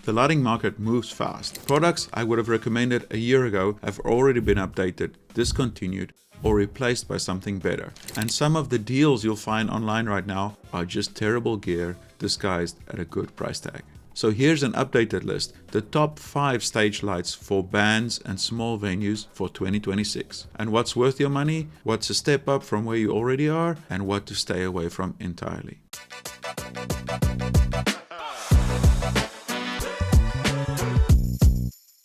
The lighting market moves fast. Products I would have recommended a year ago have already been updated, discontinued, or replaced by something better. And some of the deals you'll find online right now are just terrible gear disguised at a good price tag. So here's an updated list, the top 5 stage lights for bands and small venues for 2026. And what's worth your money, what's a step up from where you already are, and what to stay away from entirely.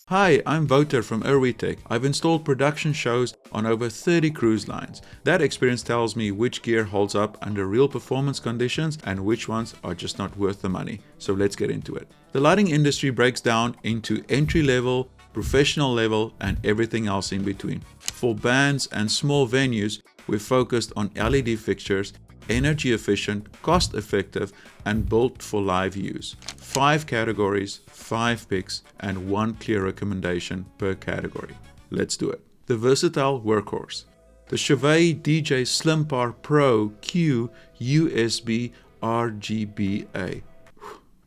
Hi, I'm Wouter from ErweeTech. I've installed production shows on over 30 cruise lines. That experience tells me which gear holds up under real performance conditions and which ones are just not worth the money. So let's get into it. The lighting industry breaks down into entry level, professional level, and everything else in between. For bands and small venues, we're focused on LED fixtures, energy efficient, cost effective, and built for live use. 5 categories, 5 picks, and 1 clear recommendation per category. Let's do it. The versatile Workhorse. The Chauvet DJ SlimPAR Pro Q USB RGBA.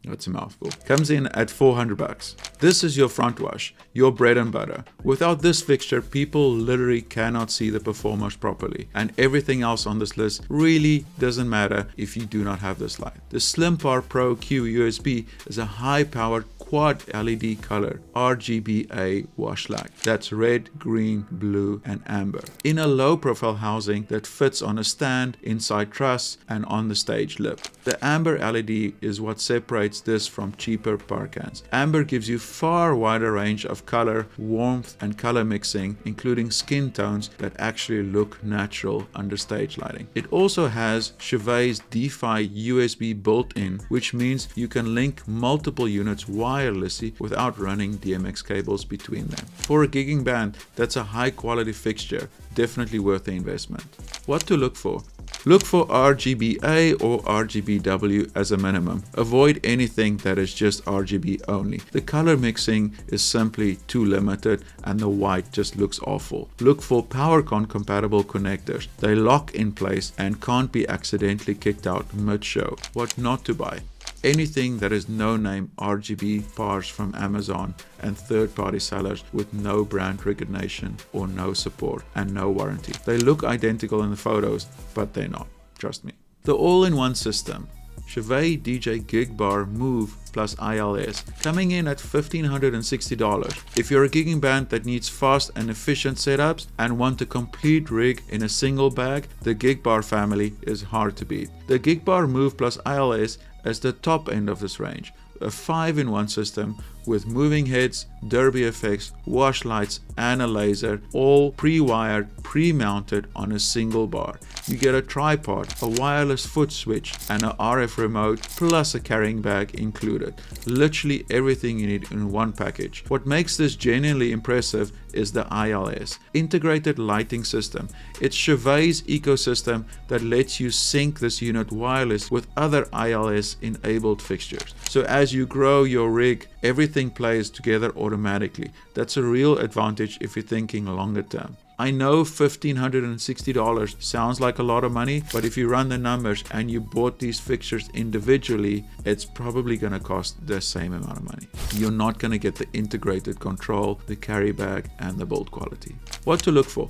That's a mouthful. Comes in at $400. This is your front wash, your bread and butter. Without this fixture, people literally cannot see the performers properly. And everything else on this list really doesn't matter if you do not have this light. The SlimPAR Pro Q USB is a high-powered quad LED color RGBA wash light. That's red, green, blue, and amber. In a low profile housing that fits on a stand, inside truss, and on the stage lip. The amber LED is what separates this from cheaper PAR cans. Amber gives you far wider range of color, warmth, and color mixing, including skin tones that actually look natural under stage lighting. It also has Chauvet's DeFi USB built in, which means you can link multiple units wirelessly without running DMX cables between them. For a gigging band, that's a high quality fixture, definitely worth the investment. What to look for? Look for RGBA or RGBW as a minimum. Avoid anything that is just RGB only. The color mixing is simply too limited and the white just looks awful. Look for PowerCon compatible connectors. They lock in place and can't be accidentally kicked out mid-show. What not to buy? Anything that is no-name RGB PARs from Amazon and third-party sellers with no brand recognition or no support and no warranty. They look identical in the photos, but they're not. Trust me. The all-in-one system. Chauvet DJ GigBAR Move plus ILS, coming in at $1,560. If you're a gigging band that needs fast and efficient setups and want a complete rig in a single bag, the GigBAR family is hard to beat. The GigBAR Move plus ILS is the top end of this range. A 5-in-1 system with moving heads, derby effects, wash lights, and a laser, all pre-wired, pre-mounted on a single bar. You get a tripod, a wireless foot switch, and a RF remote, plus a carrying bag included. Literally everything you need in one package. What makes this genuinely impressive is the ILS, integrated lighting system. It's Chauvet's ecosystem that lets you sync this unit wireless with other ILS enabled fixtures. So as you grow your rig, everything plays together automatically. That's a real advantage if you're thinking longer term. I know $1,560 sounds like a lot of money, but if you run the numbers and you bought these fixtures individually, it's probably going to cost the same amount of money. You're not going to get the integrated control, the carry bag, and the build quality. What to look for?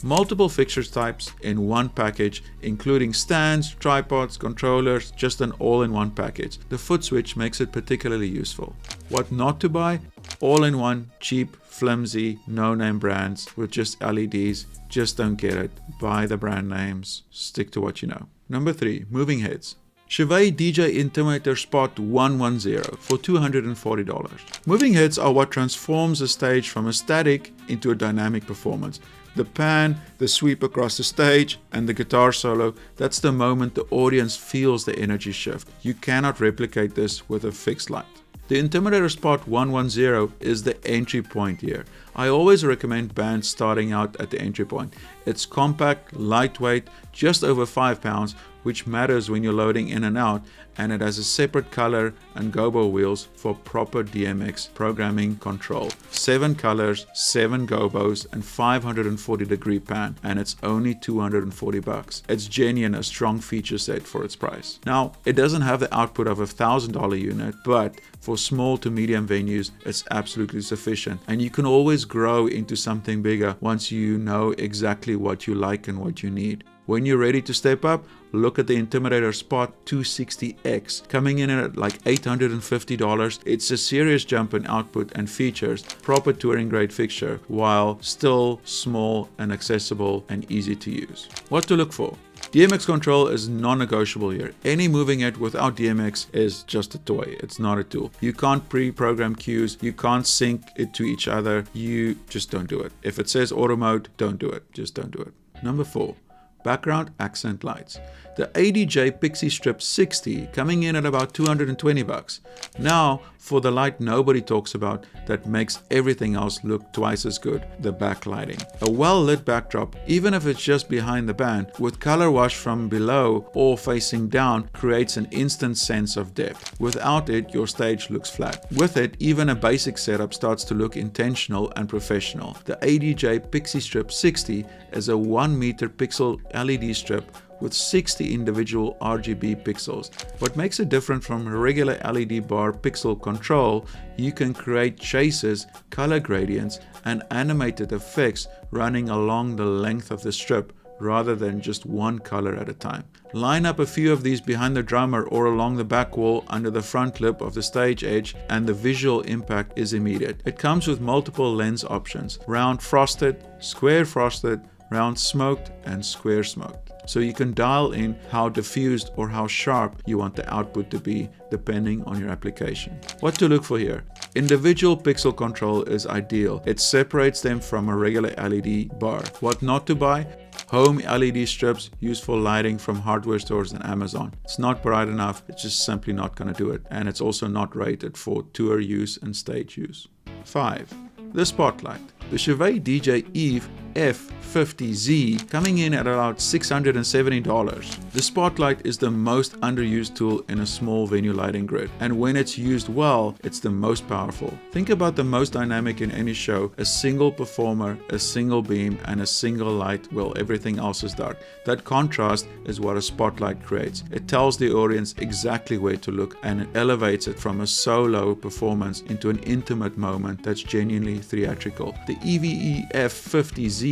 Multiple fixtures types in one package, including stands, tripods, controllers, just an all-in-one package. The foot switch makes it particularly useful. What not to buy? All-in-one, cheap, flimsy, no-name brands with just LEDs. Just don't get it. Buy the brand names. Stick to what you know. Number 3, moving heads. Chauvet DJ Intimidator Spot 110 for $240. Moving heads are what transforms a stage from a static into a dynamic performance. The pan, the sweep across the stage, and the guitar solo, that's the moment the audience feels the energy shift. You cannot replicate this with a fixed light. The Intimidator Spot 110 is the entry point here. I always recommend bands starting out at the entry point. It's compact, lightweight, just over 5 pounds, which matters when you're loading in and out, and it has a separate color and gobo wheels for proper DMX programming control. 7 colors, 7 gobos, and 540-degree pan, and it's only $240. It's genuine a strong feature set for its price. Now, it doesn't have the output of a $1,000 unit, but for small to medium venues, it's absolutely sufficient. And you can always grow into something bigger once you know exactly what you like and what you need. When you're ready to step up, look at the Intimidator Spot 260X, coming in at like $850. It's a serious jump in output and features, proper touring grade fixture, while still small and accessible and easy to use. What to look for? DMX control is non-negotiable here. Any moving it without DMX is just a toy. It's not a tool. You can't pre-program cues. You can't sync it to each other. You just don't do it. If it says auto mode, don't do it. Just don't do it. Number 4. Background accent lights. The ADJ Pixie Strip 60 coming in at about $220. Now for the light nobody talks about that makes everything else look twice as good, the backlighting. A well lit backdrop, even if it's just behind the band, with color wash from below or facing down, creates an instant sense of depth. Without it, your stage looks flat. With it, even a basic setup starts to look intentional and professional. The ADJ Pixie Strip 60 is a 1 meter pixel LED strip with 60 individual RGB pixels. What makes it different from regular LED bar pixel control, you can create chases, color gradients, and animated effects running along the length of the strip rather than just one color at a time. Line up a few of these behind the drummer or along the back wall under the front lip of the stage edge and the visual impact is immediate. It comes with multiple lens options: round frosted, square frosted, round smoked, and square smoked. So you can dial in how diffused or how sharp you want the output to be depending on your application. What to look for here? Individual pixel control is ideal. It separates them from a regular LED bar. What not to buy? Home LED strips used for lighting from hardware stores and Amazon. It's not bright enough, it's just simply not going to do it. And it's also not rated for tour use and stage use. 5. The Spotlight. The Chauvet DJ Eve F50Z coming in at about $670. The Spotlight is the most underused tool in a small venue lighting grid, and when it's used well, it's the most powerful. Think about the most dynamic in any show: a single performer, a single beam, and a single light while everything else is dark. That contrast is what a spotlight creates. It tells the audience exactly where to look, and it elevates it from a solo performance into an intimate moment that's genuinely theatrical. The EVE F50Z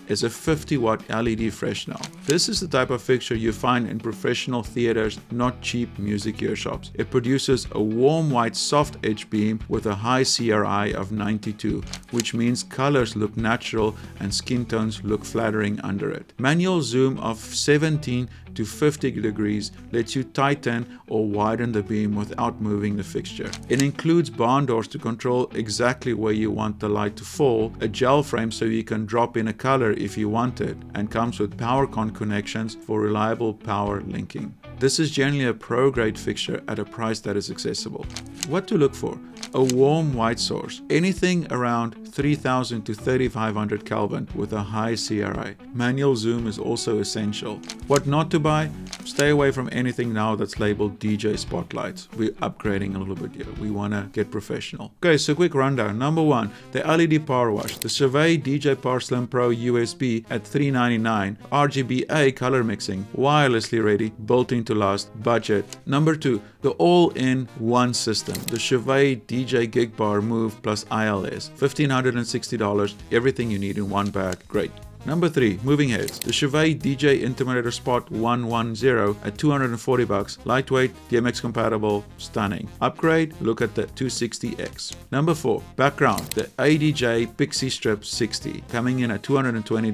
is a 50-watt LED freshener. This is the type of fixture you find in professional theaters, not cheap music earshops. It produces a warm white soft edge beam with a high CRI of 92, which means colors look natural and skin tones look flattering under it. Manual zoom of 17 to 50 degrees lets you tighten or widen the beam without moving the fixture. It includes barn doors to control exactly where you want the light to fall, a gel frame so you can drop in a color if you want it, and comes with PowerCon connections for reliable power linking. This is generally a pro-grade fixture at a price that is accessible. What to look for? A warm white source. Anything around 3000 to 3500 Kelvin with a high CRI. Manual zoom is also essential. What not to buy? Stay away from anything now that's labeled DJ spotlights. We're upgrading a little bit here. We want to get professional. Okay, so quick rundown. Number 1, the LED power wash. The Chauvet GigBAR Slim Pro USB at $399. RGBA color mixing. Wirelessly ready. Built-in to last. Budget. Number 2, the all-in-one system. The Chauvet DJ GigBAR Move plus ILS. $1,560. Everything you need in one bag. Great. Number 3, moving heads. The Chauvet DJ Intimidator Spot 110 at $240. Lightweight, DMX compatible, stunning. Upgrade, look at the 260X. Number 4, background. The ADJ Pixie Strip 60 coming in at $220.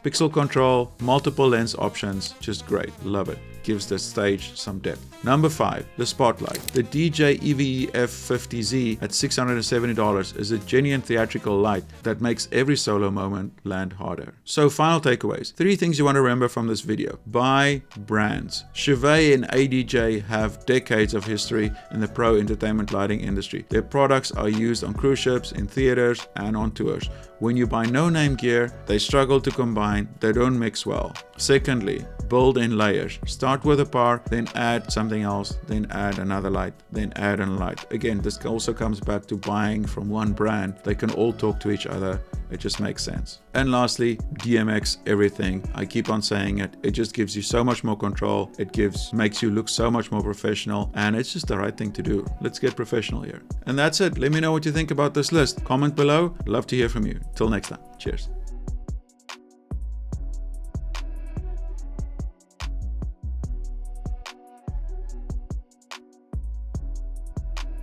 Pixel control, multiple lens options, just great. Love it. Gives the stage some depth. Number 5, the Spotlight. The DJ EVE F50Z at $670 is a genuine theatrical light that makes every solo moment land harder. So final takeaways. 3 things you want to remember from this video. Buy brands. Chauvet and ADJ have decades of history in the pro entertainment lighting industry. Their products are used on cruise ships, in theaters, and on tours. When you buy no-name gear, they struggle to combine, they don't mix well. Secondly, build in layers. Start with a par, then add something else, then add another light, then add a light. Again, this also comes back to buying from one brand. They can all talk to each other. It just makes sense. And lastly, DMX everything. I keep on saying it. It just gives you so much more control. It makes you look so much more professional, and it's just the right thing to do. Let's get professional here. And that's it. Let me know what you think about this list. Comment below. Love to hear from you. Till next time. Cheers.